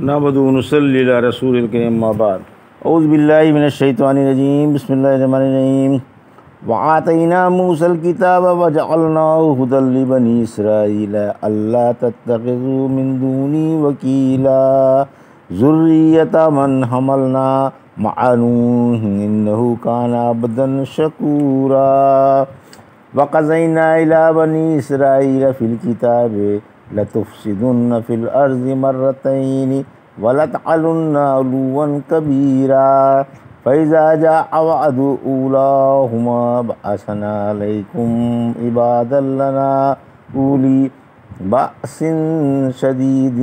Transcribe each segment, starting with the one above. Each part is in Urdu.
نعبدو ونصلی علی رسول الکریم اما بعد اعوذ باللہ من الشیطان الرجیم بسم اللہ الرحمن الرحیم وآتینا موسیٰ الکتاب وجعلناه ہدی لبنی اسرائیل الا تتخذوا من دونی وکیلا ذریۃ من حملنا مع نوح انہ کان عبدا شکورا وقضینا الی بنی اسرائیل فی الکتاب لتفسدن فی الارض مرتین ولتعلن علوا کبیرا فإذا جاء وعد أولاهما بعثنا عليكم عبادا لنا أولي بأس شديد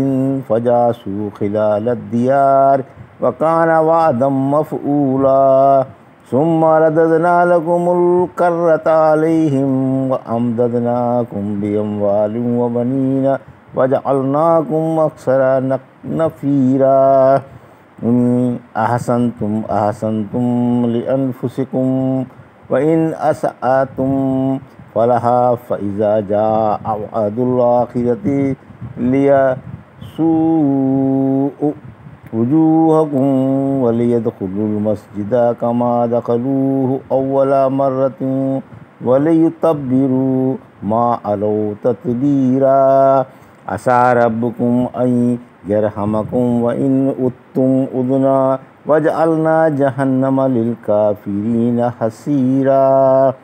فجاسوا خلال الديار وكان وعدا مفعولا ثم رددنا لكم الكرة عليهم وأمددناكم بأموال وبنين وجعلناكم أكثر نفيرا أحسنتم لأنفسكم وإن أسأتم فلها فإذا جاء وعد الآخرة ليسوء وجوهكم وليدخلوا المسجد كما دخلوه أول مرة وليتبروا ما علوا تتبيرا عسى ربكم أن يرحمكم وإن أُتُّمْ أُذْنَا وجعلنا جهنم للكافرين حسيرا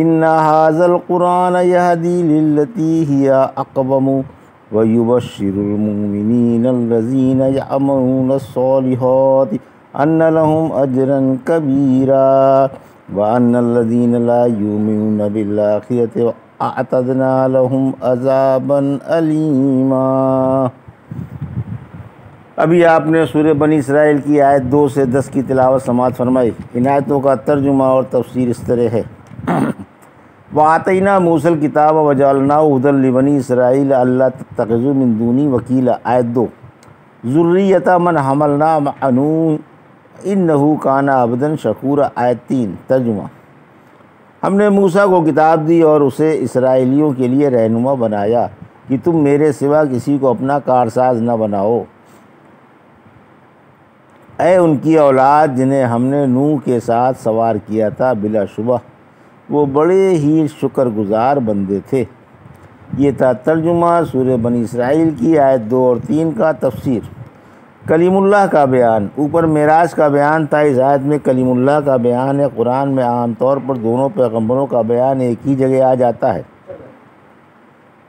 إن هذا القرآن يهدي للتي هي أقوم ويبشر المؤمنين الذين يعملون الصالحات أن لهم أجرا كبيرا وأن الذين لا يؤمنون بالآخرة أعتدنا لهم عذابا أليما۔ ابھی آپ نے سورہ بنی اسرائیل کی آیت 2 سے 10 کی تلاوت سماعت فرمائی۔ ان آیتوں کا ترجمہ اور تفسیر اس طرح ہے۔ وَآتَيْنَا مُوسَى الْكِتَابَ وَجَعَلْنَاهُ هُدًى لِبَنِي إِسْرَائِيلَ أَلَّا تَتَّخِذُوا مِن دُونِي وَكِيلًا۔ آیت 2 ذُرِّيَّةَ مَنْ حَمَلْنَا مَعَ نُوحٍ إِنَّهُ كَانَ عَبْدًا شَكُورًا۔ آیت 3 ترجمہ۔ ہم نے موسیٰ کو کتاب دی اور اسے اسرائیلیوں کے لیے رہنما بنایا کہ تم میرے سوا کسی کو اپنا کارساز نہ بناؤ، اے ان کی اولاد جنہیں ہم نے نوح کے ساتھ سوار کیا تھا، بلا شبہ وہ بڑے ہی شکر گزار بندے تھے۔ یہ تھا ترجمہ سورہ بنی اسرائیل کی آیت 2 اور 3 کا تفسیر۔ کلیم اللہ کا بیان۔ اوپر معراج کا بیان تھا، اس آیت میں کلیم اللہ کا بیان ہے۔ قرآن میں عام طور پر دونوں پیغمبروں کا بیان ایک ہی جگہ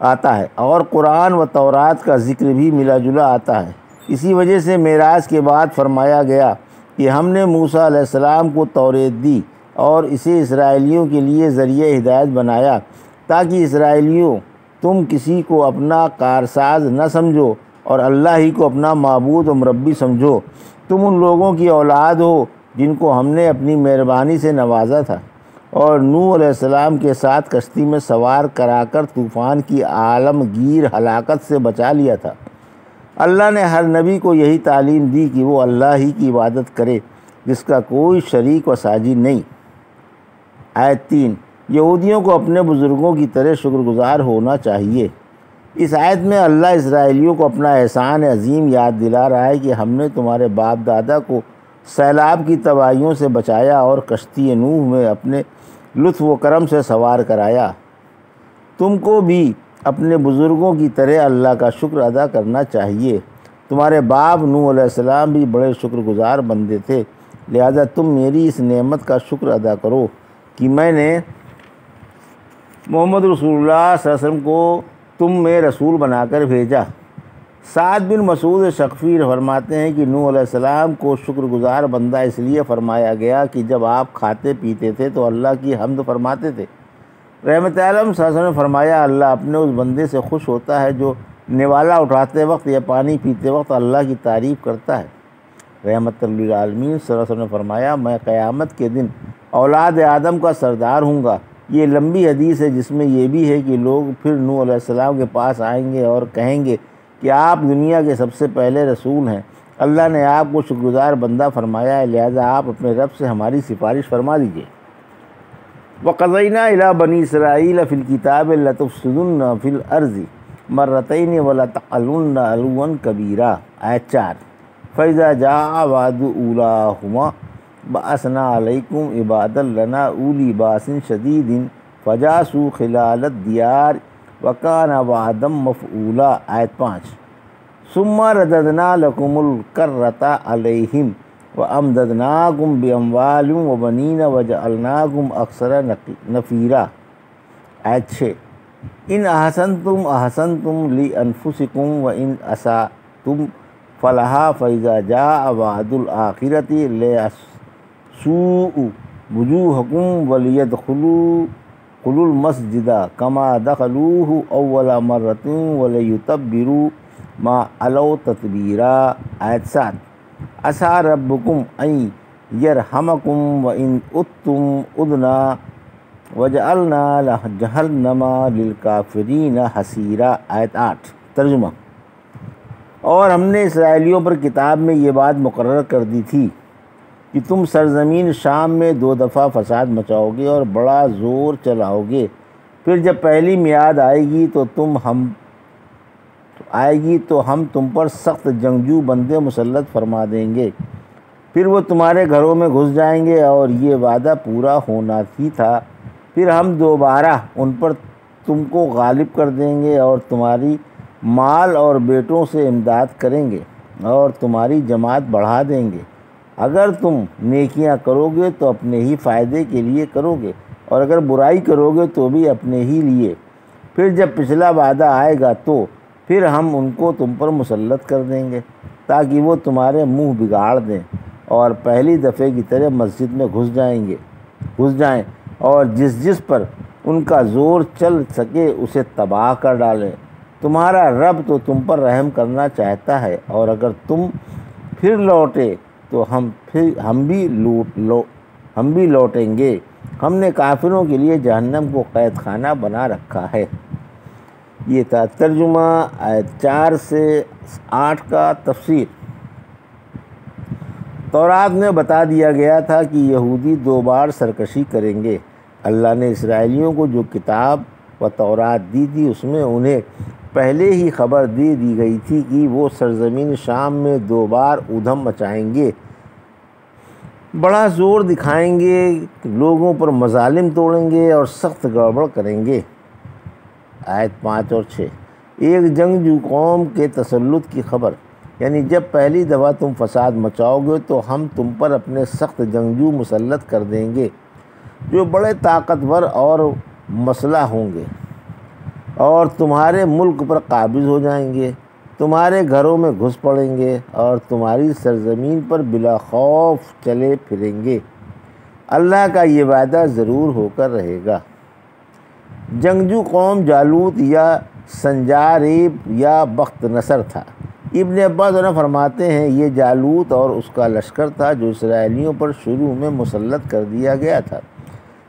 آتا ہے اور قرآن و تورات کا ذکر بھی ملا جلا آتا ہے۔ اسی وجہ سے معراج کے بعد فرمایا گیا کہ ہم نے موسیٰ علیہ السلام کو توریت دی اور اسے اسرائیلیوں کے لیے ذریعہ ہدایت بنایا تاکہ اسرائیلیوں تم کسی کو اپنا کارساز نہ سمجھو اور اللہ ہی کو اپنا معبود و مربی سمجھو۔ تم ان لوگوں کی اولاد ہو جن کو ہم نے اپنی مہربانی سے نوازا تھا اور نوح علیہ السلام کے ساتھ کشتی میں سوار کرا کر طوفان کی عالمگیر ہلاکت سے بچا لیا تھا۔ اللہ نے ہر نبی کو یہی تعلیم دی کہ وہ اللہ ہی کی عبادت کرے جس کا کوئی شریک و ساجی نہیں۔ آیت 3 یہودیوں کو اپنے بزرگوں کی طرح شکر گزار ہونا چاہیے۔ اس آیت میں اللہ اسرائیلیوں کو اپنا احسان عظیم یاد دلا رہا ہے کہ ہم نے تمہارے باپ دادا کو سیلاب کی تباہیوں سے بچایا اور کشتی نوح میں اپنے لطف و کرم سے سوار کرایا۔ تم کو بھی اپنے بزرگوں کی طرح اللہ کا شکر ادا کرنا چاہیے۔ تمہارے باپ نوح علیہ السلام بھی بڑے شکر گزار بندے تھے، لہذا تم میری اس نعمت کا شکر ادا کرو کہ میں نے محمد رسول اللہ صلی اللہ علیہ وسلم کو تم میں رسول بنا کر بھیجا۔ سعد بن مسعود ثقفی فرماتے ہیں کہ نوح علیہ السلام کو شکر گزار بندہ اس لیے فرمایا گیا کہ جب آپ کھاتے پیتے تھے تو اللہ کی حمد فرماتے تھے۔ رحمت عالم صلی اللہ علیہ وسلم نے فرمایا اللہ اپنے اس بندے سے خوش ہوتا ہے جو نوالا اٹھاتے وقت یا پانی پیتے وقت اللہ کی تعریف کرتا ہے۔ رحمت للعالمین صلی اللہ علیہ وسلم نے فرمایا میں قیامت کے دن اولاد آدم کا سردار ہوں گا۔ یہ لمبی حدیث ہے جس میں یہ بھی ہے کہ لوگ پھر نوح علیہ السلام کے پاس آئیں گے اور کہیں گے کہ آپ دنیا کے سب سے پہلے رسول ہیں، اللہ نے آپ کو شکر گزار بندہ فرمایا ہے، لہذا آپ اپنے رب سے ہماری سفارش فرما دیجیے۔ وَقَضَيْنَا إِلَىٰ بَنِي إِسْرَائِيلَ فِي الْكِتَابِ لَتُفْسِدُنَّ فِي الْأَرْضِ مرتين ولتعلن علوا كبيرا۔ آیت 4 فإذا جاء وعد أولاهما بعثنا عليكم عبادا لنا أولي بأس شديد فجاسوا خلال الديار وكان وعدا مفعولا۔ آیت 5 ثم رددنا لكم الكرة عليهم وأمددناكم بأموال وبنين وجعلناكم أكثر نفيرا۔ آیت 6 ان احسنتم احسنتم لانفسکم وان اسأتم فلہا فإذا جاء وعد الآخرۃ لیسوءوا وجوہکم ولیدخلوا المسجد کما دخلوہ اول مرۃ ولیتبروا ما علوا تتبیرا۔ آیت 7 عسیٰ ربکم ان یرحمکم وان عدتم عدنا وجعلنا جہنم للکافرین حصیرا۔ آیت 8 ترجمہ۔ اور ہم نے اسرائیلیوں پر کتاب میں یہ بات مقرر کر دی تھی کہ تم سرزمین شام میں 2 دفعہ فساد مچاؤ گے اور بڑا زور چلاؤ گے، پھر جب پہلی میعاد آئے گی تو ہم تم پر سخت جنگجو بندے مسلط فرما دیں گے، پھر وہ تمہارے گھروں میں گھس جائیں گے اور یہ وعدہ پورا ہونا ہی تھا، پھر ہم دوبارہ ان پر تم کو غالب کر دیں گے اور تمہاری مال اور بیٹوں سے امداد کریں گے اور تمہاری جماعت بڑھا دیں گے۔ اگر تم نیکیاں کرو گے تو اپنے ہی فائدے کے لیے کرو گے اور اگر برائی کرو گے تو بھی اپنے ہی لیے، پھر جب پچھلا وعدہ آئے گا تو پھر ہم ان کو تم پر مسلط کر دیں گے تاکہ وہ تمہارے منہ بگاڑ دیں اور پہلی دفعے کی طرح مسجد میں گھس جائیں اور جس پر ان کا زور چل سکے اسے تباہ کر ڈالیں۔ تمہارا رب تو تم پر رحم کرنا چاہتا ہے اور اگر تم پھر لوٹے تو ہم بھی لوٹیں گے۔ ہم نے کافروں کے لیے جہنم کو قید خانہ بنا رکھا ہے۔ یہ تھا ترجمہ آیت 4 سے 8 کا تفسیر۔ تورات میں بتا دیا گیا تھا کہ یہودی 2 بار سرکشی کریں گے۔ اللہ نے اسرائیلیوں کو جو کتاب و تورات دی تھی اس میں انہیں پہلے ہی خبر دے دی گئی تھی کہ وہ سرزمین شام میں 2 بار ادھم مچائیں گے، بڑا زور دکھائیں گے، لوگوں پر مظالم توڑیں گے اور سخت گڑبڑ کریں گے۔ آیت 5 اور 6 ایک جنگجو قوم کے تسلط کی خبر، یعنی جب پہلی دفعہ تم فساد مچاؤ گے تو ہم تم پر اپنے سخت جنگجو مسلط کر دیں گے جو بڑے طاقتور اور مسلح ہوں گے اور تمہارے ملک پر قابض ہو جائیں گے، تمہارے گھروں میں گھس پڑیں گے اور تمہاری سرزمین پر بلا خوف چلے پھریں گے۔ اللہ کا یہ وعدہ ضرور ہو کر رہے گا۔ جنگجو قوم جالوت یا سنجاریب یا بخت نصر تھا۔ ابن عباس فرماتے ہیں یہ جالوت اور اس کا لشکر تھا جو اسرائیلیوں پر شروع میں مسلط کر دیا گیا تھا،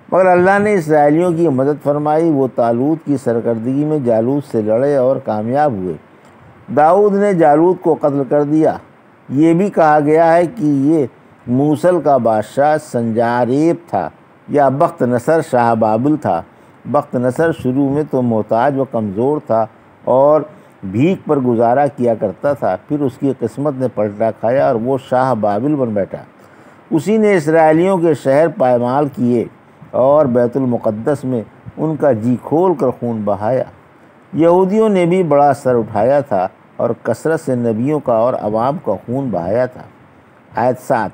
مگر اللہ نے اسرائیلیوں کی مدد فرمائی۔ وہ طالوت کی سرکردگی میں جالوت سے لڑے اور کامیاب ہوئے۔ داؤد نے جالوت کو قتل کر دیا۔ یہ بھی کہا گیا ہے کہ یہ موصل کا بادشاہ سنجاریب تھا یا بخت نصر شاہ بابل تھا۔ بخت نصر شروع میں تو محتاج و کمزور تھا اور بھیک پر گزارا کیا کرتا تھا، پھر اس کی قسمت نے پلٹا کھایا اور وہ شاہ بابل بن بیٹھا۔ اسی نے اسرائیلیوں کے شہر پائمال کیے اور بیت المقدس میں ان کا جی کھول کر خون بہایا۔ یہودیوں نے بھی بڑا سر اٹھایا تھا اور کثرت سے نبیوں کا اور عوام کا خون بہایا تھا۔ آیت 7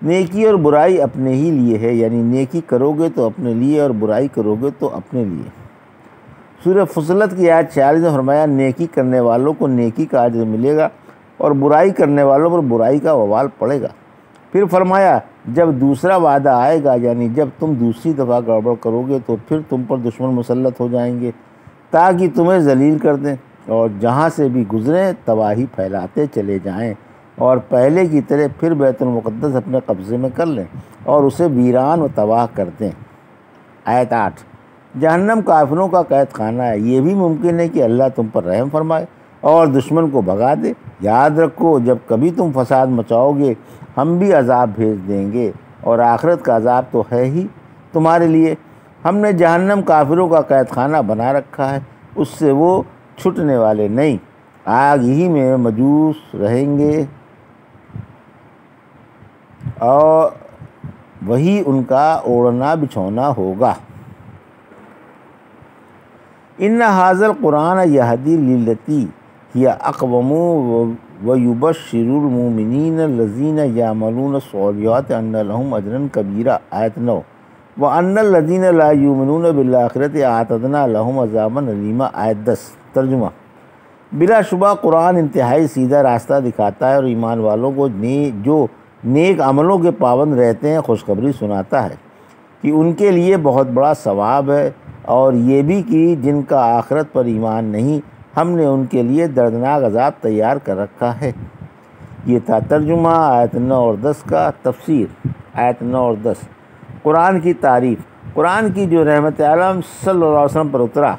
نیکی اور برائی اپنے ہی لیے ہے، یعنی نیکی کرو گے تو اپنے لیے اور برائی کرو گے تو اپنے لیے۔ سورہ فصلت کی آیت 46 میں فرمایا نیکی کرنے والوں کو نیکی کا اجر ملے گا اور برائی کرنے والوں پر برائی کا وبال پڑے گا۔ پھر فرمایا جب دوسرا وعدہ آئے گا، یعنی جب تم دوسری دفعہ گڑبڑ کرو گے تو پھر تم پر دشمن مسلط ہو جائیں گے تاکہ تمہیں ذلیل کر دیں اور جہاں سے بھی گزریں تباہی پھیلاتے چلے جائیں اور پہلے کی طرح پھر بیت المقدس اپنے قبضے میں کر لیں اور اسے ویران و تباہ کر دیں۔ آیت 8 جہنم کافروں کا قید خانہ ہے۔ یہ بھی ممکن ہے کہ اللہ تم پر رحم فرمائے اور دشمن کو بھگا دے۔ یاد رکھو جب کبھی تم فساد مچاؤ گے ہم بھی عذاب بھیج دیں گے اور آخرت کا عذاب تو ہے ہی تمہارے لیے۔ ہم نے جہنم کافروں کا قید خانہ بنا رکھا ہے، اس سے وہ چھٹنے والے نہیں، آگ ہی میں مجوس رہیں گے اور وہی ان کا اوڑھنا بچھونا ہوگا۔ ان ھذا القرآن یہدی للتی ہی اقوم ویبشر المؤمنین الذین یعملون الصالحات ان لہم اجرا کبیرا، آیت 9۔ وان الذین لا یؤمنون بالآخرۃ اعتدنا لہم عذابا الیما، آیت 10۔ ترجمہ: بلا شبہ قرآن انتہائی سیدھا راستہ دکھاتا ہے اور ایمان والوں کو جو نیک عملوں کے پابند رہتے ہیں خوشخبری سناتا ہے کہ ان کے لیے بہت بڑا ثواب ہے، اور یہ بھی کہ جن کا آخرت پر ایمان نہیں، ہم نے ان کے لیے دردناک عذاب تیار کر رکھا ہے۔ یہ تھا ترجمہ آیت 9 اور 10 کا۔ تفسیر آیت 9 اور 10۔ قرآن کی تعریف۔ قرآن کی جو رحمت عالم صلی اللہ علیہ وسلم پر اترا،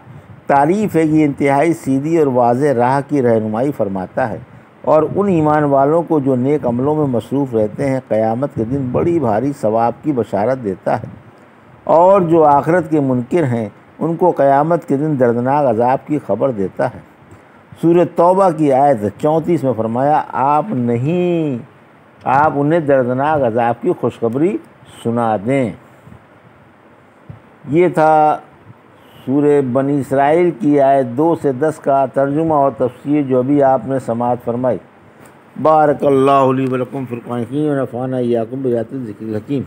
تعریف ہے کہ یہ انتہائی سیدھی اور واضح راہ کی رہنمائی فرماتا ہے، اور ان ایمان والوں کو جو نیک عملوں میں مصروف رہتے ہیں قیامت کے دن بڑی بھاری ثواب کی بشارت دیتا ہے، اور جو آخرت کے منکر ہیں ان کو قیامت کے دن دردناک عذاب کی خبر دیتا ہے۔ سورہ توبہ کی آیت 34 میں فرمایا، آپ انہیں دردناک عذاب کی خوشخبری سنا دیں۔ یہ تھا سورہ بنی اسرائیل کی آیت 2 سے 10 کا ترجمہ اور تفسیر جو ابھی آپ نے سماعت فرمائی۔ بارک اللہ لی و لکم فی القرآن الحکیم ونفعنی وایاکم بآیات الذکر الحکیم۔